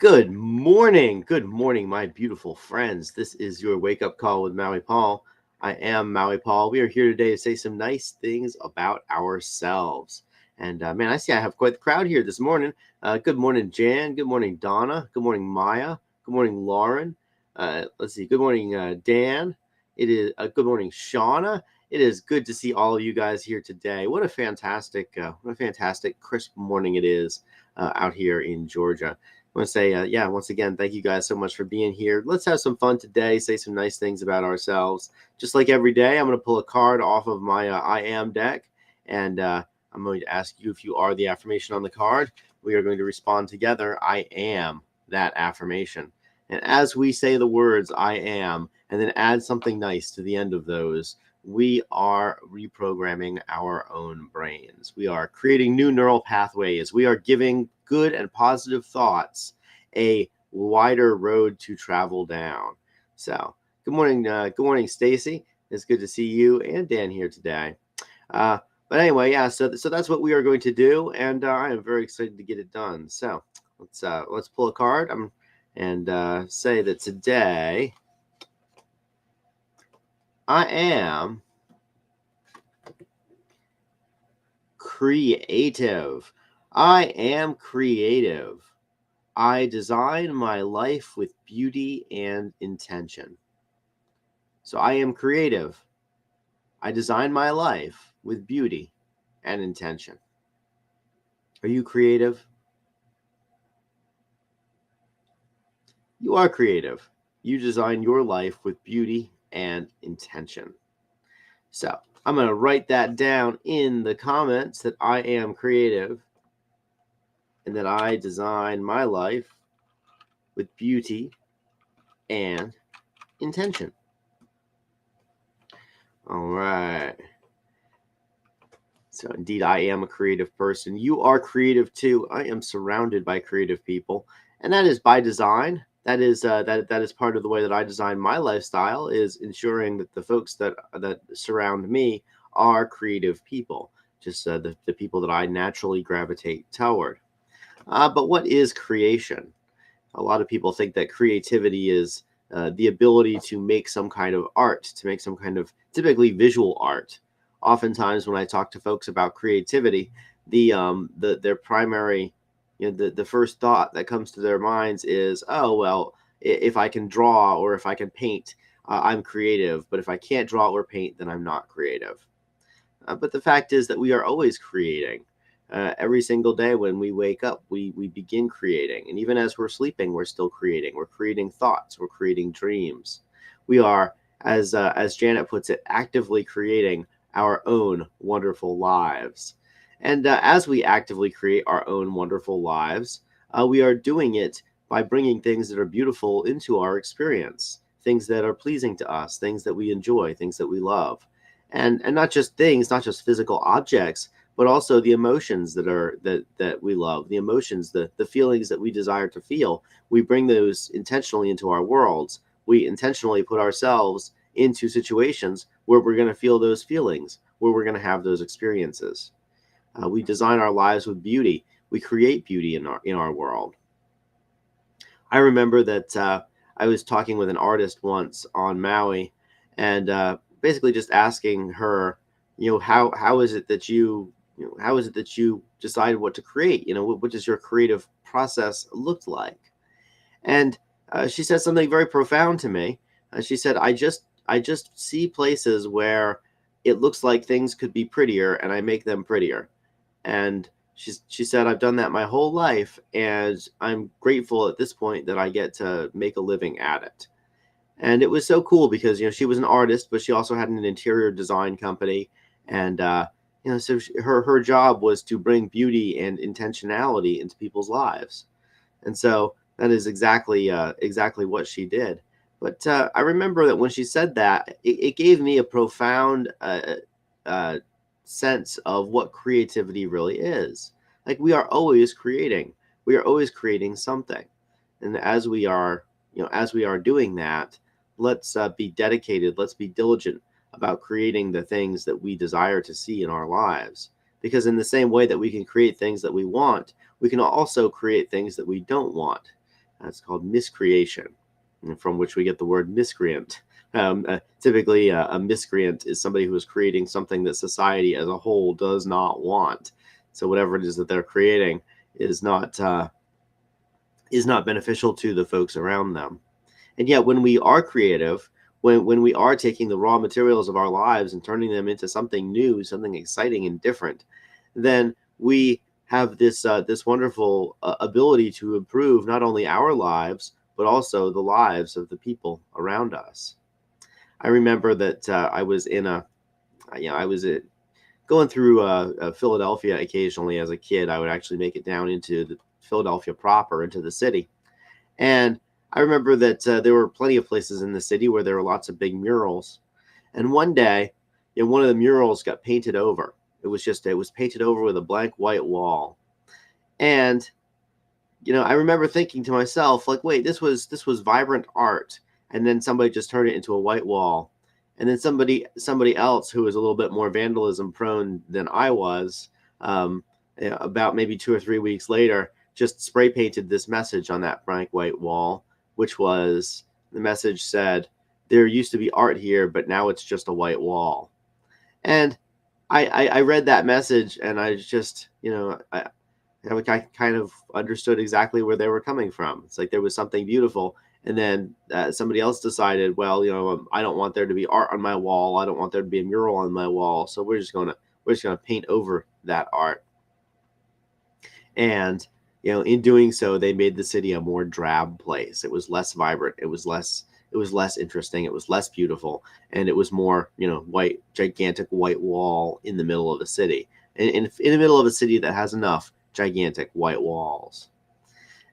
Good morning, my beautiful friends. This is your wake up call with Maui Paul. I am Maui Paul. We are here today to say some nice things about ourselves. And man, I see I have quite the crowd here this morning. Good morning, Jan. Good morning, Donna. Good morning, Maya. Good morning, Lauren. Let's see. Good morning, Dan. It is good morning, Shauna. It is good to see all of you guys here today. What a fantastic crisp morning it is out here in Georgia. I want to say, once again, thank you guys so much for being here. Let's have some fun today, say some nice things about ourselves. Just like every day, I'm going to pull a card off of my I Am deck, and I'm going to ask you if you are the affirmation on the card. We are going to respond together, I am that affirmation. And as we say the words, I am, and then add something nice to the end of those, we are reprogramming our own brains. We are creating new neural pathways. We are giving good and positive thoughts a wider road to travel down. So, good morning, Stacy. It's good to see you and Dan here today. But anyway, so that's what we are going to do, and I am very excited to get it done. So let's pull a card and say that today I am creative. I am creative. I design my life with beauty and intention. So I am creative. I design my life with beauty and intention. Are you creative? You are creative. You design your life with beauty and intention. So I'm going to write that down in the comments that I am creative and that I design my life with beauty and intention. All right. So indeed, I am a creative person. You are creative too. I am surrounded by creative people, and that is by design. That is part of the way that I design my lifestyle, is ensuring that the folks that surround me are creative people, just the people that I naturally gravitate toward. But what is creation? A lot of people think that creativity is the ability to make some kind of art, to make some kind of typically visual art. Oftentimes, when I talk to folks about creativity, their primary, the first thought that comes to their minds is, oh well, if I can draw or if I can paint, I'm creative. But if I can't draw or paint, then I'm not creative. But the fact is that we are always creating. Every single day when we wake up, we begin creating. And even as we're sleeping, we're still creating. We're creating thoughts. We're creating dreams. We are, as Janet puts it, actively creating our own wonderful lives. And as we actively create our own wonderful lives, we are doing it by bringing things that are beautiful into our experience, things that are pleasing to us, things that we enjoy, things that we love. And not just things, not just physical objects, but also the emotions that we love, the emotions, the feelings that we desire to feel. We bring those intentionally into our worlds. We intentionally put ourselves into situations where we're going to feel those feelings, where we're going to have those experiences. We design our lives with beauty. We create beauty in our world. I remember that I was talking with an artist once on Maui, and basically just asking her, how is it that how is it that you decided what to create? What does your creative process look like? And she said something very profound to me. She said, I just see places where it looks like things could be prettier, and I make them prettier. And she said, I've done that my whole life, and I'm grateful at this point that I get to make a living at it. And it was so cool because she was an artist, but she also had an interior design company, and so her job was to bring beauty and intentionality into people's lives. And so that is exactly what she did. But I remember that when she said that, it gave me a profound sense of what creativity really is. Like, we are always creating. We are always creating something. And as we are doing that, let's be dedicated. Let's be diligent about creating the things that we desire to see in our lives. Because in the same way that we can create things that we want, we can also create things that we don't want. It's called miscreation, from which we get the word miscreant. Typically, a miscreant is somebody who is creating something that society as a whole does not want. So whatever it is that they're creating is not beneficial to the folks around them. And yet, when we are creative, when we are taking the raw materials of our lives and turning them into something new, something exciting and different, then we have this wonderful ability to improve not only our lives but also the lives of the people around us. I remember that I was in a, I was going through Philadelphia occasionally as a kid. I would actually make it down into the Philadelphia proper, into the city, and I remember that there were plenty of places in the city where there were lots of big murals. And one day, one of the murals got painted over. It was painted over with a blank white wall. And I remember thinking to myself, like, wait, this was vibrant art, and then somebody just turned it into a white wall. And then somebody else who was a little bit more vandalism prone than I was, about maybe 2 or 3 weeks later, just spray painted this message on that blank white wall, which was, the message said, "There used to be art here, but now it's just a white wall." And I read that message, and I just, I kind of understood exactly where they were coming from. It's like there was something beautiful, and then somebody else decided, well, I don't want there to be art on my wall. I don't want there to be a mural on my wall. So we're just gonna paint over that art. And in doing so, they made the city a more drab place. It was less vibrant. It was less interesting. It was less beautiful, and it was more, white, gigantic white wall in the middle of the city, in the middle of a city that has enough gigantic white walls.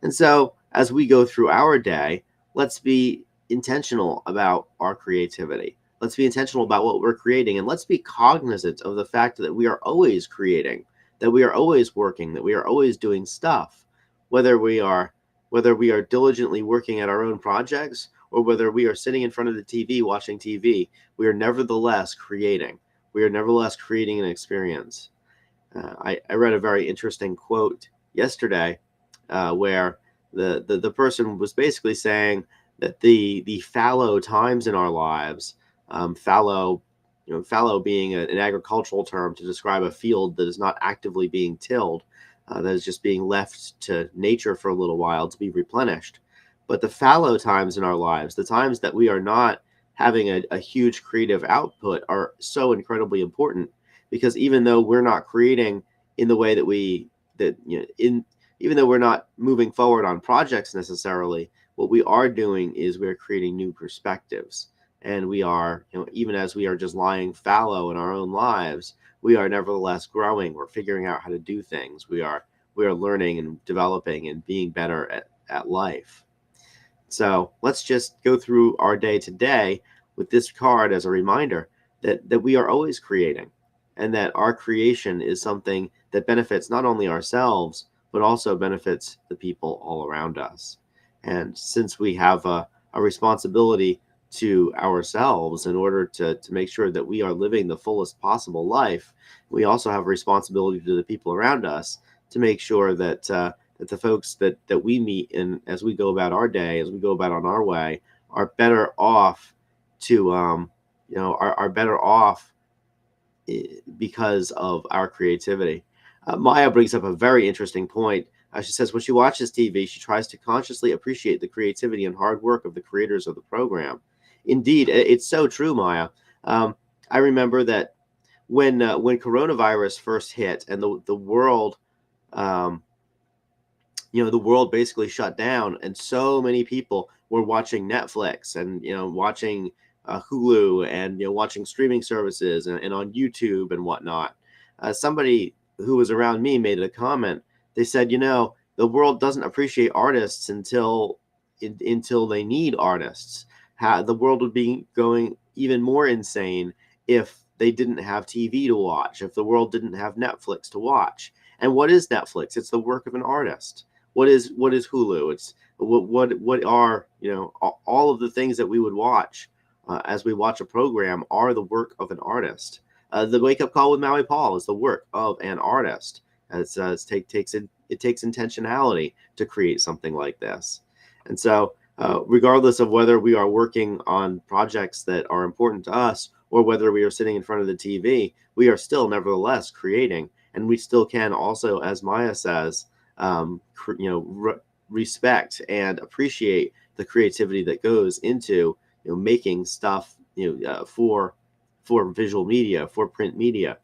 And so, as we go through our day, let's be intentional about our creativity. Let's be intentional about what we're creating, and let's be cognizant of the fact that we are always creating, that we are always working, that we are always doing stuff, whether we are diligently working at our own projects or whether we are sitting in front of the TV watching TV. We are nevertheless creating. We are nevertheless creating an experience. I read a very interesting quote yesterday, where the person was basically saying that the fallow times in our lives, fallow, fallow being an agricultural term to describe a field that is not actively being tilled, that is just being left to nature for a little while to be replenished. But the fallow times in our lives, the times that we are not having a huge creative output, are so incredibly important, because even though we're not creating in the way that in even though we're not moving forward on projects necessarily, what we are doing is we're creating new perspectives. And we are, even as we are just lying fallow in our own lives, we are nevertheless growing. We're figuring out how to do things. We are learning and developing and being better at life. So let's just go through our day today with this card as a reminder that we are always creating, and that our creation is something that benefits not only ourselves, but also benefits the people all around us. And since we have a responsibility to ourselves in order to make sure that we are living the fullest possible life, we also have a responsibility to the people around us to make sure that the folks that we meet, and as we go about our day, as we go about on our way, are better off to are better off because of our creativity. Maya brings up a very interesting point. She says when she watches TV, she tries to consciously appreciate the creativity and hard work of the creators of the program. Indeed, it's so true, Maya. I remember that when coronavirus first hit and the world, um, the world basically shut down, and so many people were watching Netflix and watching Hulu, and watching streaming services, and on YouTube and whatnot. Somebody who was around me made a comment. They said, the world doesn't appreciate artists until they need artists. The world would be going even more insane if they didn't have TV to watch, if the world didn't have Netflix to watch. And what is Netflix? It's the work of an artist. What is Hulu? It's what are all of the things that we would watch as we watch a program are the work of an artist. The Wake Up Call with Maui Paul is the work of an artist. It takes intentionality to create something like this. And so, regardless of whether we are working on projects that are important to us or whether we are sitting in front of the TV, we are still nevertheless creating, and we still can also, as Maya says, respect and appreciate the creativity that goes into making stuff for visual media, for print media.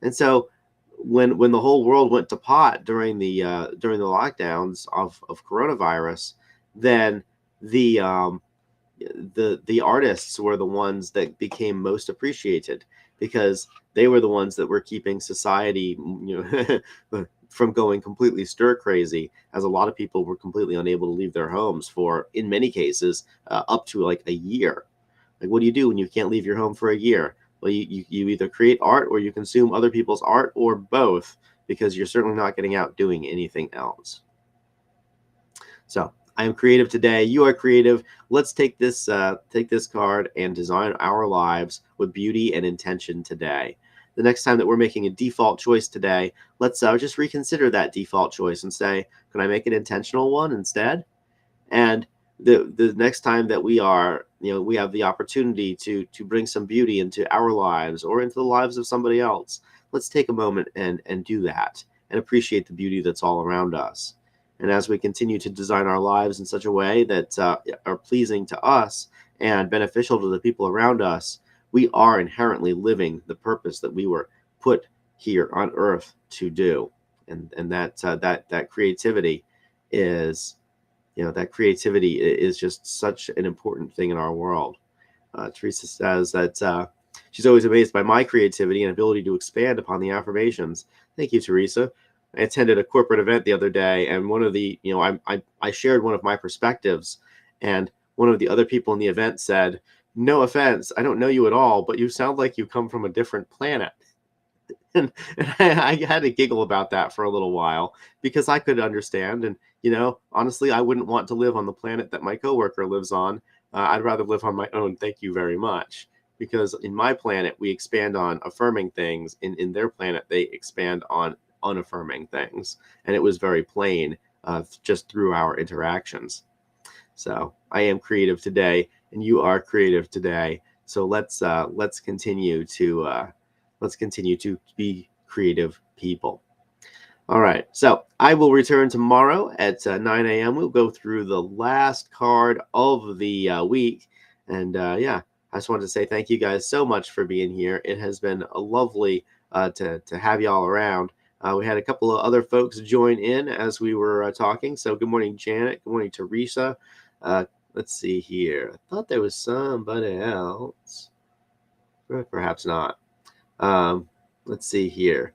And so when the whole world went to pot during the lockdowns of coronavirus, then the the artists were the ones that became most appreciated because they were the ones that were keeping society from going completely stir crazy, as a lot of people were completely unable to leave their homes for, in many cases, up to like a year. Like, what do you do when you can't leave your home for a year? Well, you either create art or you consume other people's art, or both, because you're certainly not getting out doing anything else. So I am creative today. You are creative. Let's take this card and design our lives with beauty and intention today. The next time that we're making a default choice today, let's just reconsider that default choice and say, can I make an intentional one instead? And the next time that we have the opportunity to bring some beauty into our lives or into the lives of somebody else, let's take a moment and do that and appreciate the beauty that's all around us. And as we continue to design our lives in such a way that are pleasing to us and beneficial to the people around us, we are inherently living the purpose that we were put here on earth to do. And that creativity is just such an important thing in our world. Teresa says that she's always amazed by my creativity and ability to expand upon the affirmations. Thank you, Teresa. I attended a corporate event the other day, and one of the, I shared one of my perspectives, and one of the other people in the event said, "No offense, I don't know you at all, but you sound like you come from a different planet." And I had to giggle about that for a little while because I could understand. And, honestly, I wouldn't want to live on the planet that my coworker lives on. I'd rather live on my own. Thank you very much. Because in my planet, we expand on affirming things. In their planet, they expand on unaffirming things. And it was very plain just through our interactions. So I am creative today, and you are creative today. So let's continue to be creative people. All right. So I will return tomorrow at 9 a.m. We'll go through the last card of the week. And yeah, I just wanted to say thank you guys so much for being here. It has been a lovely to have y'all around. We had a couple of other folks join in as we were talking. So good morning, Janet. Good morning, Teresa. Let's see here. I thought there was somebody else. Perhaps not. Let's see here.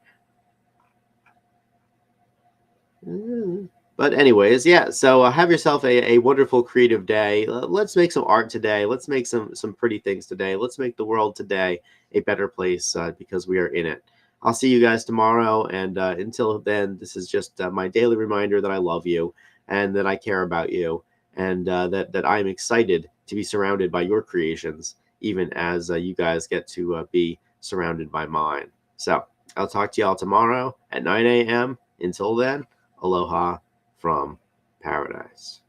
But anyways, yeah, so have yourself a wonderful creative day. Let's make some art today. Let's make some pretty things today. Let's make the world today a better place because we are in it. I'll see you guys tomorrow. And until then, this is just my daily reminder that I love you and that I care about you, and that I'm excited to be surrounded by your creations, even as you guys get to be surrounded by mine. So I'll talk to y'all tomorrow at 9 a.m. Until then, aloha from paradise.